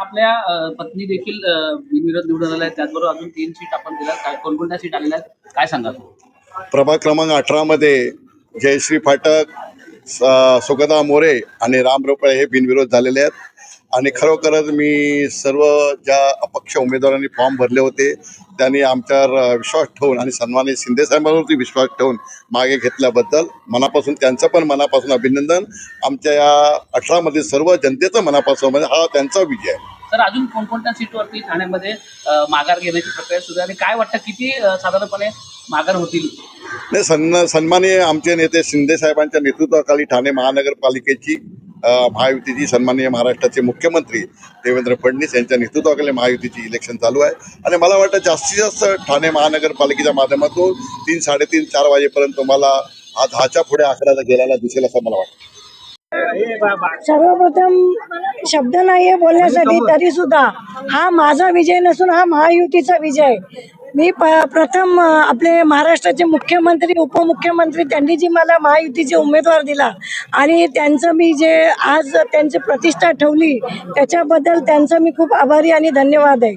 आपल्या पत्नी देखील बिनविरोध निवडून आल्या आहेत. त्याचबरोबर अजून 3 सीट आपण दिल्या. काय कोणकोणत्या सीट आलेल्या आहेत? काय सांगाल? प्रभाग क्रमांक 18 मध्ये जयश्री फाटक, सुगदा मोरे आणि राम रोपळे हे बिनविरोध झालेले आहेत. आणि खरोखरच मी सर्व ज्या अपक्ष उमेदवारांनी फॉर्म भरले होते त्यांनी आमच्यावर विश्वास ठेवून आणि सन्माननीय शिंदे साहेबांवरती विश्वास ठेवून मागे घेतल्याबद्दल मनापासून त्यांचं पण मनापासून अभिनंदन. आमच्या या 18 मधील सर्व जनतेचं मनापासून म्हणजे हा त्यांचा विजय आहे. सर, अजून कोणकोणत्या सीटवरती ठाण्यामध्ये माघार घेण्याची प्रक्रिया सुरू आहे आणि काय वाटतं किती साधारणपणे माघार होतील? नाही, सन्माननीय आमचे नेते शिंदे साहेबांच्या नेतृत्वाखाली ठाणे महानगरपालिकेची महायुतीची सन्माननीय महाराष्ट्राचे मुख्यमंत्री देवेंद्र फडणवीस यांच्या नेतृत्वाखाली महायुतीची इलेक्शन चालू आहे. आणि मला वाटतं जास्तीत जास्त ठाणे महानगरपालिकेच्या माध्यमातून 3, 3:30, 4 वाजेपर्यंत मला हा 10च्या पुढे आकड्याला गेलेला दिसेल असं मला वाटतं. सर्वप्रथम शब्द नाहीये बोलण्यासाठी, तरी सुद्धा हा माझा विजय नसून हा महायुतीचा विजय. मी प्रथम आपले महाराष्ट्राचे मुख्यमंत्री उपमुख्यमंत्री त्यांनी जी मला महायुतीचे उमेदवार दिला आणि त्यांचं मी जे आज त्यांची प्रतिष्ठा ठेवली त्याच्याबद्दल त्यांचं मी खूप आभारी आणि धन्यवाद आहे.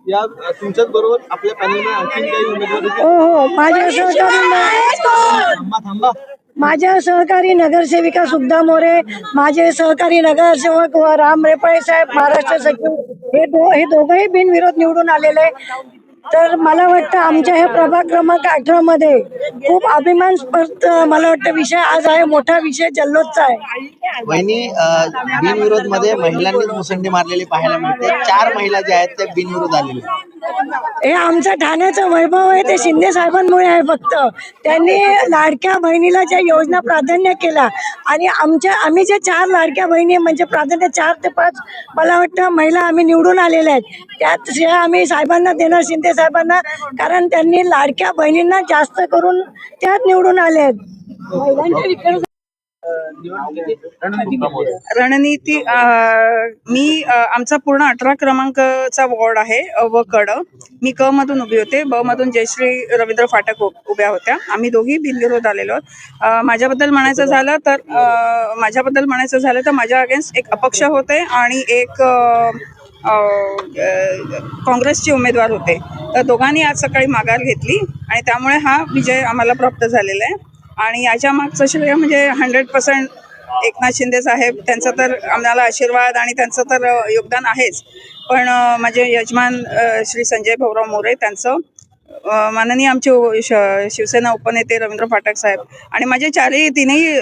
या तुमच्याच बरोबर आपल्या पॅनलमध्ये आणखी काही उमेदवार? हो, माझ्या सहकारी नगरसेविका सुगदा मोरे, माझे सहकारी नगरसेवक व राम रेपाळे साहेब, महाराष्ट्र सचिव, हे दोघंही बिनविरोध निवडून आलेले. तर मला वाटतं आमच्या ह्या प्रभाग क्रमांक 18 मध्ये खूप अभिमानास्पद मला वाटतं विषय आज आहे, मोठा विषय जल्लोषचा आहे. वहिनी, बिनविरोध मध्ये महिलांनीच मुसंडी मारलेली पाहायला मिळते. 4 महिला ज्या आहेत त्या बिनविरोध आलेल्या. हे आमचं ठाण्याचं वैभव आहे, ते शिंदे साहेबांमुळे आहे. फक्त त्यांनी लाडक्या बहिणीला ज्या योजना प्राधान्य केला आणि आम्ही जे 4 लाडक्या बहिणी म्हणजे प्राधान्य 4 ते 5 मला वाटतं महिला आम्ही निवडून आलेल्या आहेत. त्यात श्रेय आम्ही साहेबांना देणार, शिंदे साहेबांना, कारण त्यांनी लाडक्या बहिणींना जास्त करून त्यात निवडून आले आहेत. रणनीती मी आमचा पूर्ण 18 क्रमांकचा वॉर्ड आहे व कड. मी क मधून उभी होते, ब मधून जयश्री रवींद्र फाटक उभ्या होत्या. आम्ही दोघी बिनविरोध आलेलो आहोत. माझ्याबद्दल म्हणायचं झालं तर माझ्या अगेन्स्ट एक अपक्ष होते आणि एक काँग्रेसचे उमेदवार होते. तर दोघांनी आज सकाळी माघार घेतली आणि त्यामुळे हा विजय आम्हाला प्राप्त झालेला आहे. आणि याच्या मागचं श्रेय म्हणजे 100% एकनाथ शिंदे साहेब, त्यांचा तर आम्हाला आशीर्वाद आणि त्यांचं तर योगदान आहेच. पण माझे यजमान श्री संजय भाऊराव मोरे, त्यांचं माननीय आमचे शिवसेना उपनेते रवींद्र फाटक साहेब आणि माझे तिन्ही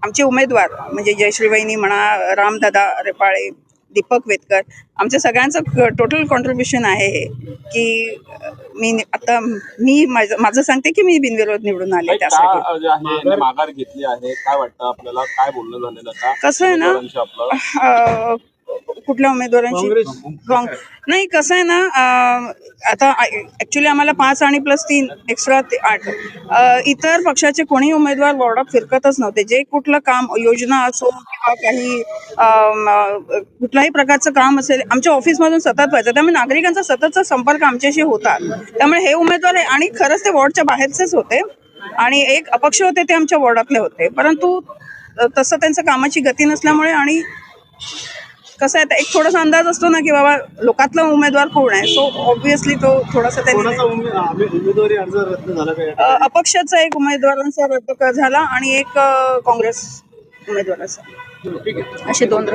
आमचे उमेदवार म्हणजे जयश्री वहिनी म्हणा, रामदादा रेपाळे, दीपक वेतकर, आमच्या सगळ्यांचं टोटल कॉन्ट्रीब्युशन आहे हे की मी माझं सांगते की मी बिनविरोध निवडून आले. त्यासाठी माघार घेतली आहे. काय वाटतं आपल्याला, काय बोलणं झालेलं का? कसं आहे ना, कुठल्या उमेदवारांशी नाही, कसं आहे ना, आता ऍक्च्युली आम्हाला 5 आणि +3 एक्स्ट्रा 8 इतर पक्षाचे कोणी उमेदवार वॉर्डात फिरकतच नव्हते. जे कुठलं काम, योजना असो किंवा काही कुठल्याही प्रकारचं काम असेल आमच्या ऑफिसमधून सतत व्हायचं. त्यामुळे नागरिकांचा सततचा संपर्क आमच्याशी होता. त्यामुळे हे उमेदवार आहे आणि खरंच ते वॉर्डच्या बाहेरचेच होते आणि एक अपक्ष होते ते आमच्या वॉर्डातले होते. परंतु तसं त्यांचं कामाची गती नसल्यामुळे आणि कसं आहे, एक थोडासा अंदाज असतो ना की बाबा लोकातला उमेदवार कोण आहे. सो ऑब्व्हियसली तो थोडासा उमेदवारी अर्ज रद्द झाला. अपक्षाचा एक उमेदवारांचा रद्द झाला आणि एक काँग्रेस उमेदवाराचा, असे 2